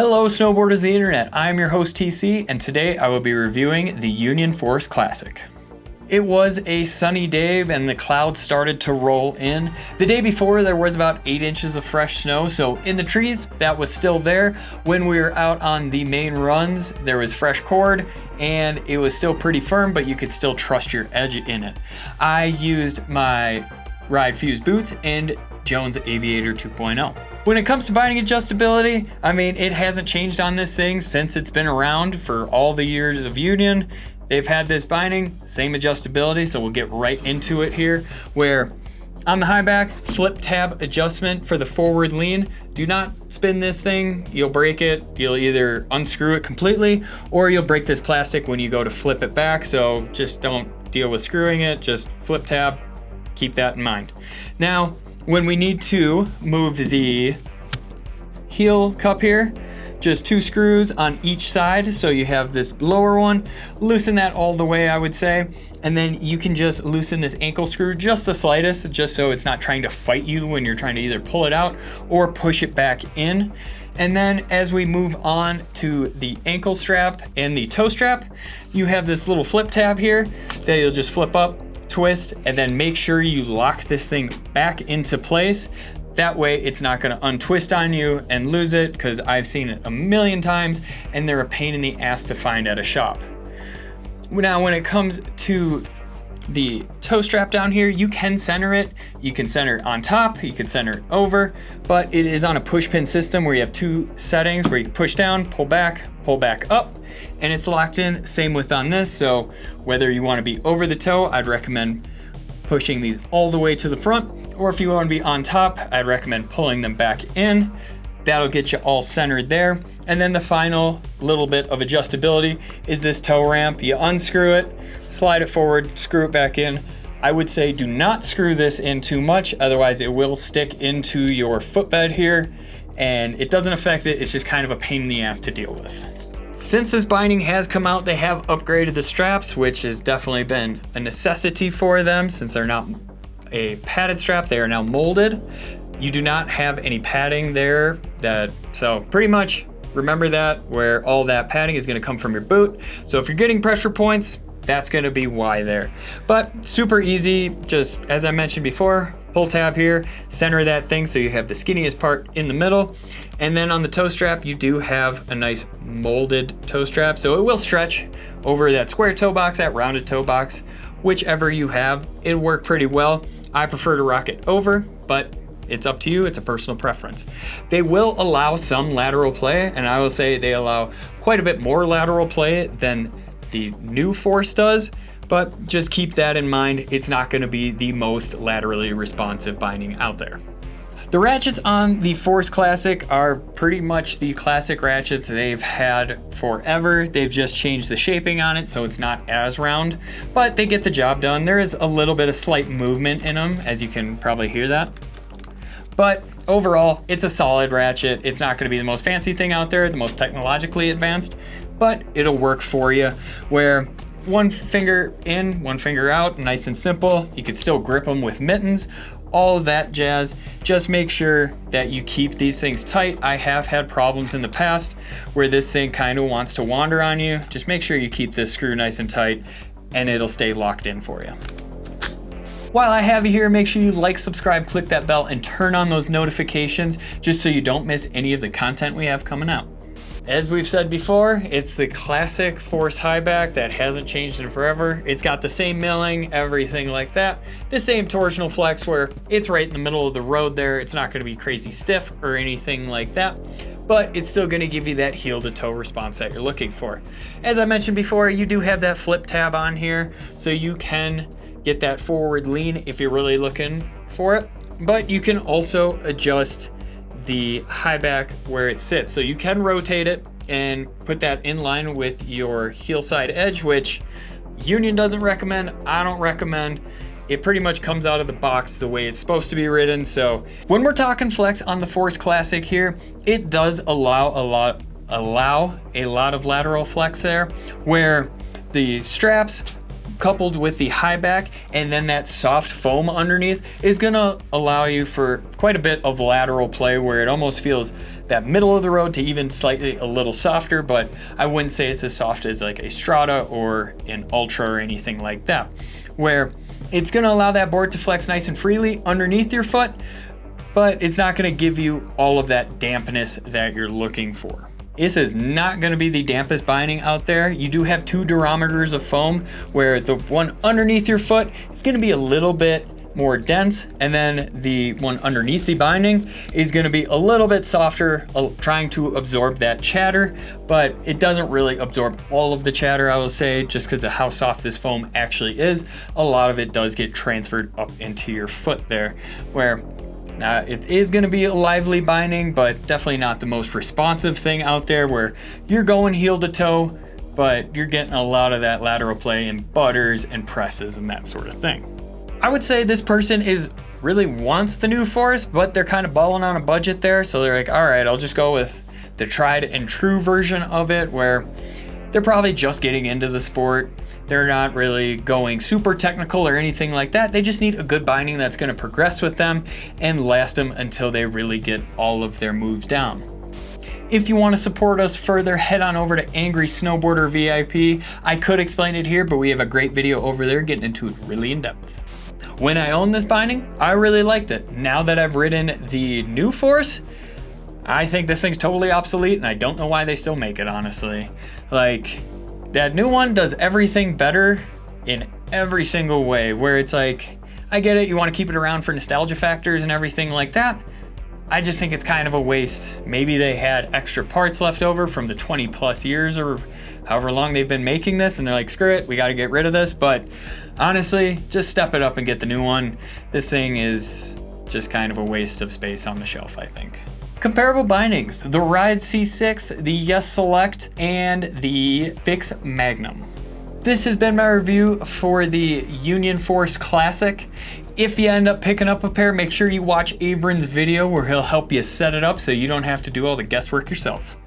Hello snowboarders of the internet, I'm your host TC, and today I will be reviewing the Union Force Classic. It was a sunny day and the clouds started to roll in. The day before there was about 8 inches of fresh snow, so in the trees that was still there. When we were out on the main runs there was fresh cord and it was still pretty firm, but you could still trust your edge in it. I used my Ride Fuse boots and Jones Aviator 2.0. When it comes to binding adjustability, I mean, it hasn't changed on this thing since it's been around for all the years of Union. They've had this binding, same adjustability, so we'll get right into it here, where on the Highback, flip tab adjustment for the forward lean. Do not spin this thing, you'll break it. You'll either unscrew it completely or you'll break this plastic when you go to flip it back, so just don't deal with screwing it, just flip tab, keep that in mind. Now, when we need to move the heel cup here, just 2 screws on each side, so you have this lower one, loosen that all the way I would say, and then you can just loosen this ankle screw just the slightest, just so it's not trying to fight you when you're trying to either pull it out or push it back in. And then as we move on to the ankle strap and the toe strap, you have this little flip tab here that you'll just flip up, twist, and then make sure you lock this thing back into place. That way it's not going to untwist on you and lose it, because I've seen it a million times and they're a pain in the ass to find at a shop. Now when it comes to the toe strap down here, you can center it. You can center it on top, you can center it over, but it is on a push pin system where you have 2 settings where you can push down, pull back up, and it's locked in. Same with on this, so whether you want to be over the toe, I'd recommend pushing these all the way to the front, or if you want to be on top, I'd recommend pulling them back in. That'll get you all centered there. And then the final little bit of adjustability is this toe ramp. You unscrew it, slide it forward, screw it back in. I would say do not screw this in too much, otherwise it will stick into your footbed here, and it doesn't affect it, it's just kind of a pain in the ass to deal with. Since this binding has come out, they have upgraded the straps, which has definitely been a necessity for them. Since they're not a padded strap, they are now molded. You do not have any padding there, so pretty much remember that, where all that padding is going to come from your boot. So if you're getting pressure points, that's going to be why there. But super easy, just as I mentioned before, pull tab here, center that thing so you have the skinniest part in the middle. And then on the toe strap, you do have a nice molded toe strap, so it will stretch over that square toe box, that rounded toe box, whichever you have. It'll work pretty well. I prefer to rock it over, but it's up to you, it's a personal preference. They will allow some lateral play, and I will say they allow quite a bit more lateral play than the new Force does, but just keep that in mind. It's not going to be the most laterally responsive binding out there. The ratchets on the Force Classic are pretty much the classic ratchets they've had forever. They've just changed the shaping on it so it's not as round, but they get the job done. There is a little bit of slight movement in them, as you can probably hear that. But overall, it's a solid ratchet. It's not going to be the most fancy thing out there, the most technologically advanced, but it'll work for you, where one finger in, one finger out, nice and simple. You could still grip them with mittens, all of that jazz. Just make sure that you keep these things tight. I have had problems in the past where this thing kind of wants to wander on you. Just make sure you keep this screw nice and tight and it'll stay locked in for you. While I have you here, make sure you like, subscribe, click that bell, and turn on those notifications just so you don't miss any of the content we have coming out. As we've said before, it's the classic Force Highback that hasn't changed in forever. It's got the same milling, everything like that. The same torsional flex where it's right in the middle of the road there. It's not gonna be crazy stiff or anything like that, but it's still gonna give you that heel to toe response that you're looking for. As I mentioned before, you do have that flip tab on here, so you can get that forward lean if you're really looking for it, but you can also adjust the high back where it sits. So you can rotate it and put that in line with your heel side edge, which Union doesn't recommend, I don't recommend. It pretty much comes out of the box the way it's supposed to be ridden. So when we're talking flex on the Force Classic here, it does allow a lot of lateral flex there, where the straps coupled with the Highback and then that soft foam underneath is gonna allow you for quite a bit of lateral play where it almost feels that middle of the road to even slightly a little softer, but I wouldn't say it's as soft as like a Strata or an Ultra or anything like that, where it's gonna allow that board to flex nice and freely underneath your foot, but it's not gonna give you all of that dampness that you're looking for. This is not going to be the dampest binding out there. You do have 2 durometers of foam where the one underneath your foot is going to be a little bit more dense, and then the one underneath the binding is going to be a little bit softer, trying to absorb that chatter, but it doesn't really absorb all of the chatter, I will say, just because of how soft this foam actually is. A lot of it does get transferred up into your foot there, where it is going to be a lively binding, but definitely not the most responsive thing out there where you're going heel to toe, but you're getting a lot of that lateral play in butters and presses and that sort of thing. I would say this person really wants the new Force, but they're kind of balling on a budget there. So they're like, all right, I'll just go with the tried and true version of it, where they're probably just getting into the sport. They're not really going super technical or anything like that. They just need a good binding that's going to progress with them and last them until they really get all of their moves down. If you want to support us further, head on over to Angry Snowboarder VIP. I could explain it here, but we have a great video over there getting into it really in depth. When I owned this binding, I really liked it. Now that I've ridden the new Force, I think this thing's totally obsolete, and I don't know why they still make it, honestly. Like, that new one does everything better in every single way, where it's like, I get it, you want to keep it around for nostalgia factors and everything like that. I just think it's kind of a waste. Maybe they had extra parts left over from the 20 plus years or however long they've been making this, and they're like, screw it, we got to get rid of this. But honestly, just step it up and get the new one. This thing is just kind of a waste of space on the shelf, I think. Comparable bindings: the Ride C6, the Yes Select, and the Fix Magnum. This has been my review for the Union Force Classic. If you end up picking up a pair, make sure you watch Avran's video where he'll help you set it up so you don't have to do all the guesswork yourself.